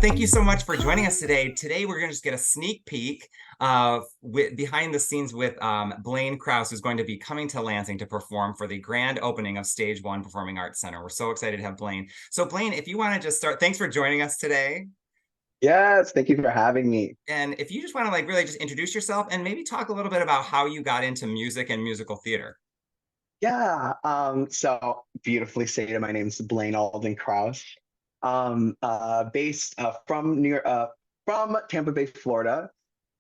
Thank you so much for joining us today. Today, we're going to just get a sneak peek of behind the scenes with Blaine Krauss, who's going to be coming to Lansing to perform for the grand opening of Stage 1 Performing Arts Center. We're so excited to have Blaine. So Blaine, if you want to just start, thanks for joining us today. Yes, thank you for having me. And if you just want to like really just introduce yourself and maybe talk a little bit about how you got into music and musical theater. Yeah, so beautifully stated, my name is Blaine Alden Krauss. Based from Tampa Bay, Florida,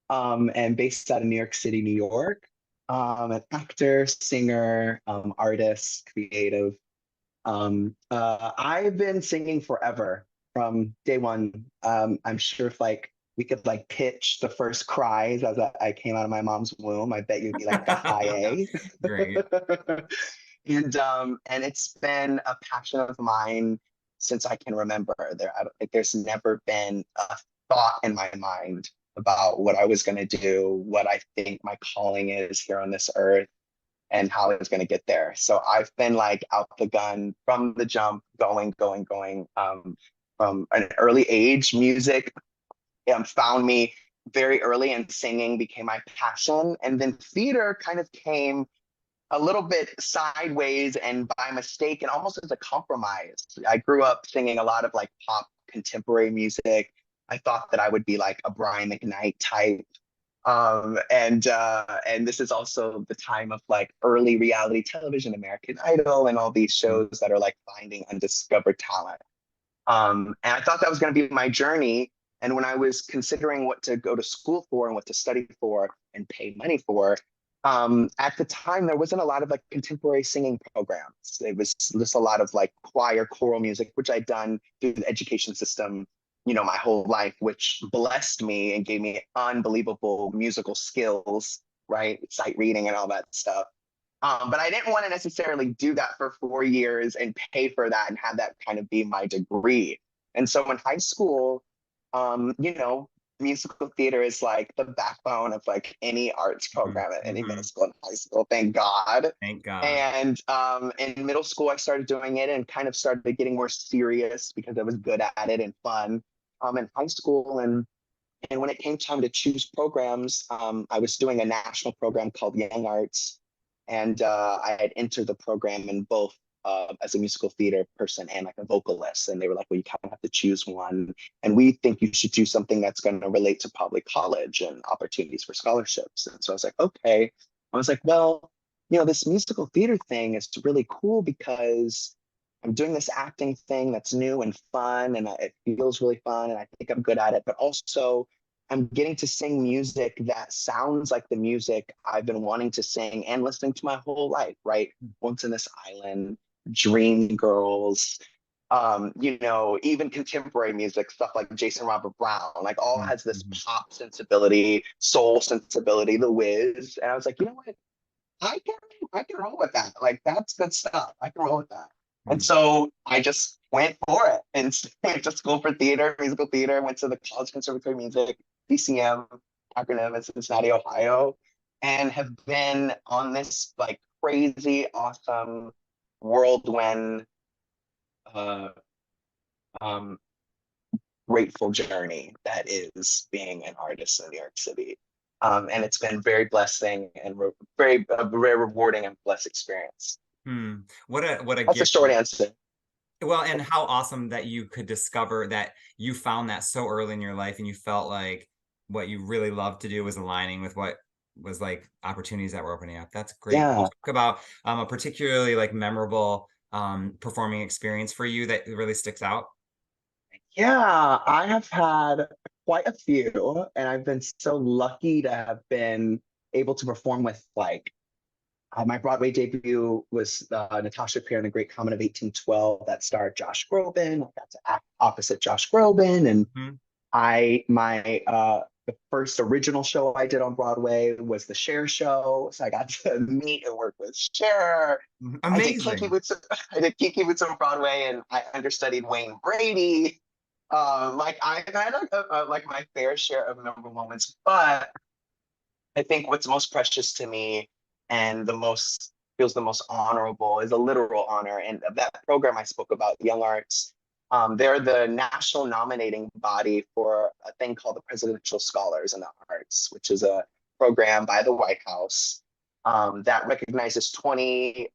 and based out of New York City, New York. An actor, singer, artist, creative. I've been singing forever from day one. I'm sure if like we could like pitch the first cries as I came out of my mom's womb, I bet you'd be like a high A. Great. And it's been a passion of mine since I can remember. There's never been a thought in my mind about what I was going to do, what I think my calling is here on this earth, and how I was going to get there. So I've been like out the gun from the jump, going. From an early age, music found me very early, and singing became my passion. And then theater kind of came a little bit sideways and by mistake and almost as a compromise. I grew up singing a lot of like pop contemporary music. I thought that I would be like a Brian McKnight type. And this is also the time of like early reality television, American Idol, and all these shows that are like finding undiscovered talent. And I thought that was going to be my journey. And when I was considering what to go to school for and what to study for and pay money for, at the time there wasn't a lot of like contemporary singing programs. It was just a lot of like choir, choral music, which I'd done through the education system, my whole life, which blessed me and gave me unbelievable musical skills, right? Sight reading and all that stuff. But I didn't want to necessarily do that for 4 years and pay for that and have that kind of be my degree. And so in high school, musical theater is like the backbone of like any arts program at any middle school and high school, thank God. Thank God. And in middle school, I started doing it and kind of started getting more serious because I was good at it and fun. In high school, and when it came time to choose programs, I was doing a national program called Young Arts, and I had entered the program in both as a musical theater person and like a vocalist. And they were like, well, you kind of have to choose one. And we think you should do something that's going to relate to probably college and opportunities for scholarships. And so I was like, okay. I was like, well, this musical theater thing is really cool because I'm doing this acting thing that's new and fun, and it feels really fun, and I think I'm good at it. But also, I'm getting to sing music that sounds like the music I've been wanting to sing and listening to my whole life, right? Once in This Island, Dream Girls, even contemporary music, stuff like Jason Robert Brown, like all has this pop sensibility, soul sensibility, The Wiz. And I was like, you know what? I can roll with that. Like that's good stuff. I can roll with that. And so I just went for it and went to school for theater, musical theater, went to the College Conservatory of Music, PCM, acronym in Cincinnati, Ohio, and have been on this like crazy, awesome whirlwind, uh, um, grateful journey that is being an artist in New York City. And it's been very blessing and very rewarding and blessed experience. What a That's a gift. short answer. Well, and how awesome that you could discover that you found that so early in your life and you felt like what you really loved to do was aligning with what was like opportunities that were opening up. That's great. Can you Yeah. talk about a particularly like memorable performing experience for you that really sticks out? Yeah, I have had quite a few, and I've been so lucky to have been able to perform with like my Broadway debut was Natasha, Pierre, and the Great Comet of 1812 that starred Josh Groban. I got to act opposite Josh Groban, and the first original show I did on Broadway was the Cher Show, so I got to meet and work with Cher. I did Kinky Amazing. Boots. I did Kinky Boots on Broadway, and I understudied Wayne Brady. Like I've had like my fair share of memorable moments, but I think what's most precious to me and the most feels the most honorable is a literal honor. And of that program I spoke about, Young Arts, They're the national nominating body for a thing called the Presidential Scholars in the Arts, which is a program by the White House that recognizes 20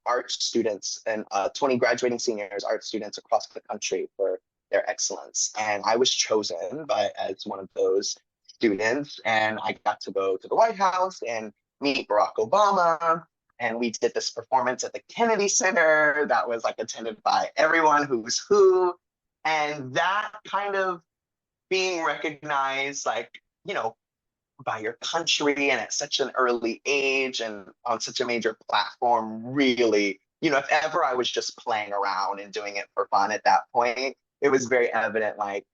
art students and 20 graduating seniors, art students across the country for their excellence. And I was chosen as one of those students, and I got to go to the White House and meet Barack Obama. And we did this performance at the Kennedy Center that was like attended by everyone who's who. And that kind of being recognized, like, you know, by your country and at such an early age and on such a major platform, really, if ever I was just playing around and doing it for fun at that point, it was very evident, like,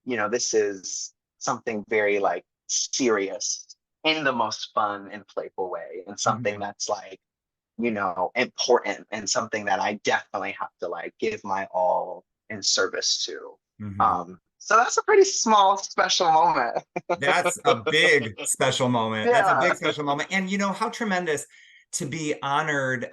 this is something very like serious in the most fun and playful way, and something that's like, important, and something that I definitely have to like give my all in service to. So that's a pretty small, special moment. That's a big special moment. That's a Yeah. big special moment. And how tremendous to be honored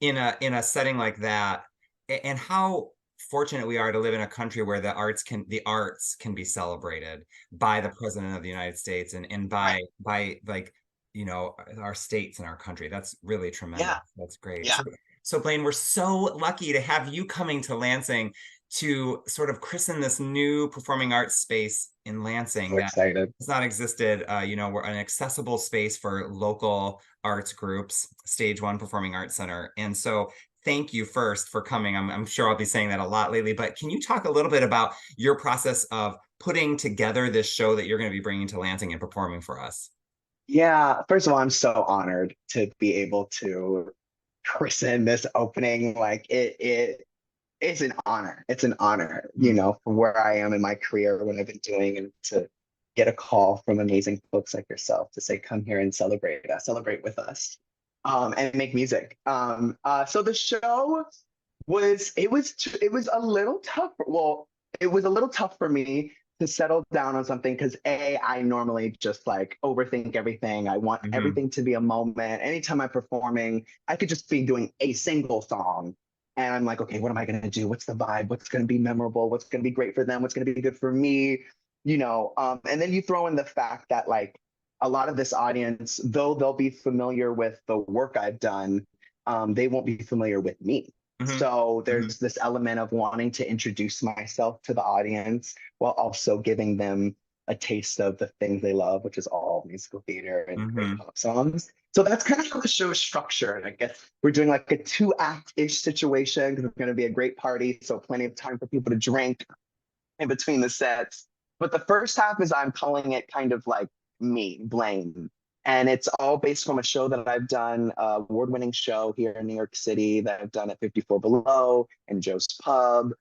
in a setting like that, and how fortunate we are to live in a country where the arts can be celebrated by the President of the United States, and by like our states and our country. That's really tremendous. Yeah. That's great. Yeah. So Blaine, we're so lucky to have you coming to Lansing to sort of christen this new performing arts space in Lansing So excited. has not existed. We're an accessible space for local arts groups, Stage One Performing Arts Center. And so thank you first for coming. I'm sure I'll be saying that a lot lately, but can you talk a little bit about your process of putting together this show that you're going to be bringing to Lansing and performing for us? Yeah, first of all, I'm so honored to be able to christen this opening. Like it's an honor. It's an honor, from where I am in my career, what I've been doing, and to get a call from amazing folks like yourself to say, come here and celebrate with us, and make music. So the show it was a little tough. Well, it was a little tough for me to settle down on something because I normally just like overthink everything. I want everything to be a moment. Anytime I'm performing, I could just be doing a single song. And I'm like, okay, what am I going to do? What's the vibe? What's going to be memorable? What's going to be great for them? What's going to be good for me? And then you throw in the fact that like a lot of this audience, though they'll be familiar with the work I've done, they won't be familiar with me. So there's this element of wanting to introduce myself to the audience while also giving them a taste of the things they love, which is all musical theater and great pop songs. So that's kind of how the show is structured. I guess we're doing like a 2-act-ish situation because it's going to be a great party. So plenty of time for people to drink in between the sets. But the first half is, I'm calling it kind of like me, Blaine. And it's all based from a show that I've done, award-winning show here in New York City that I've done at 54 Below and Joe's Pub,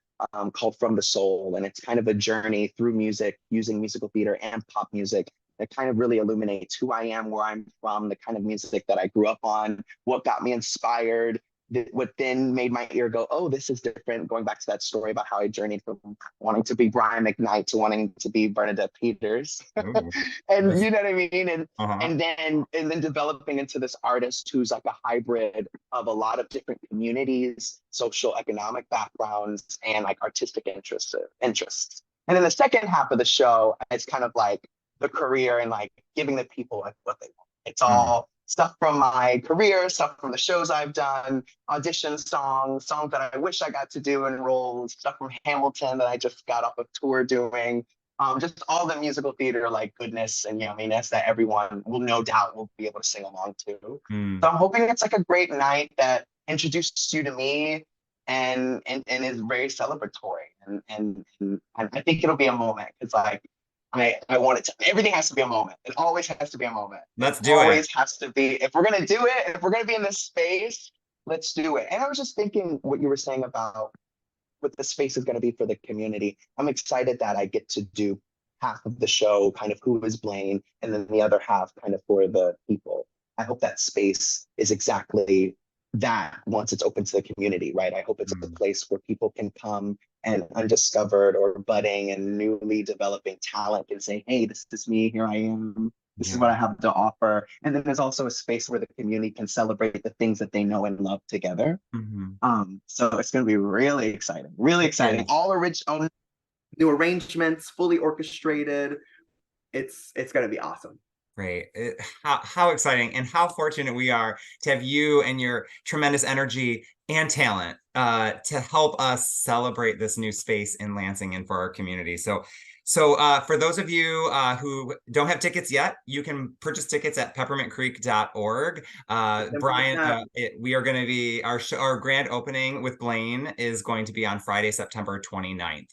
called From the Soul. And it's kind of a journey through music, using musical theater and pop music that kind of really illuminates who I am, where I'm from, the kind of music that I grew up on, what got me inspired, what then made my ear go, oh, this is different. Going back to that story about how I journeyed from wanting to be Brian McKnight to wanting to be Bernadette Peters. And you know what I mean? And then developing into this artist who's like a hybrid of a lot of different communities, social, economic backgrounds, and like artistic interests. And then the second half of the show, it's kind of like the career and like giving the people like what they want. It's all stuff from my career, stuff from the shows I've done, audition songs that I wish I got to do in roles, stuff from Hamilton that I just got off of tour doing, just all the musical theater like goodness and yumminess that everyone will no doubt will be able to sing along to. So I'm hoping it's like a great night that introduces you to me and is very celebratory. And I think it'll be a moment because like I want it to, everything has to be a moment. It always has to be a moment. Let's do it. Always has to be. If we're going to do it, if we're going to be in this space, let's do it. And I was just thinking what you were saying about what the space is going to be for the community. I'm excited that I get to do half of the show, kind of who is Blaine, and then the other half kind of for the people. I hope that space is exactly that once it's open to the community, right? I hope it's a place where people can come and undiscovered or budding and newly developing talent can say, hey, this is me, here I am. This is Yeah. what I have to offer. And then there's also a space where the community can celebrate the things that they know and love together. Mhm. So it's going to be really exciting, really exciting. Yes. All original, new arrangements, fully orchestrated. It's going to be awesome. Great. How exciting and how fortunate we are to have you and your tremendous energy and talent to help us celebrate this new space in Lansing and for our community. So for those of you who don't have tickets yet, you can purchase tickets at peppermintcreek.org. Brian, we are going to be, our grand opening with Blaine is going to be on Friday, September 29th,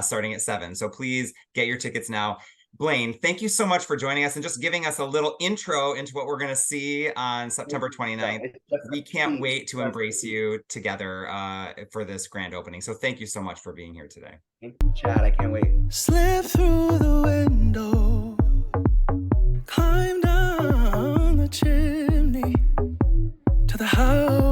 starting at 7. So please get your tickets now. Blaine, thank you so much for joining us and just giving us a little intro into what we're going to see on September 29th. We can't wait to embrace you together for this grand opening. So thank you so much for being here today. Thank you, Chad. I can't wait. Slip through the window, climb down the chimney to the house